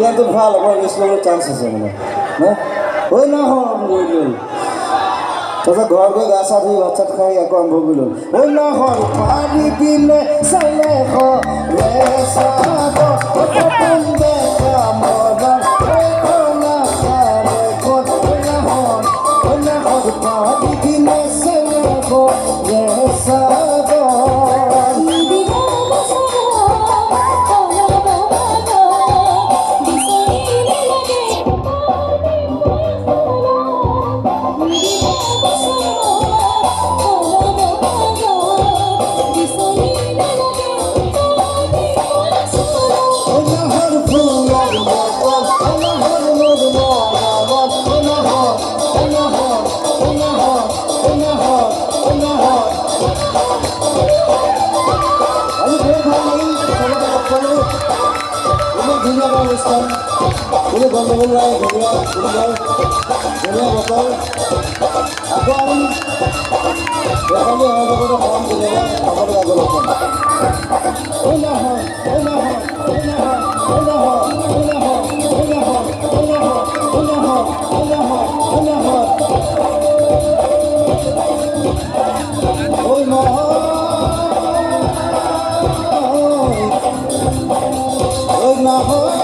গান তো ভালো আমার ইসলামের চান্স আছে মনে হ্যাঁ ওই না হন বইল তোরা ঘর ঘর গাছা ধুই বাচ্চা খাই এক আরম্ভ করল ওই না হন পানি দিলে সাইলে খ রে সাদ কতন দেখা মরন ওই না সারে কত না হন পানি দিলে সাইলে খ রে সাদ ini gandum lagi dunia botol aku ini biasanya ada kota kawan dunia apa ada gak lupa oh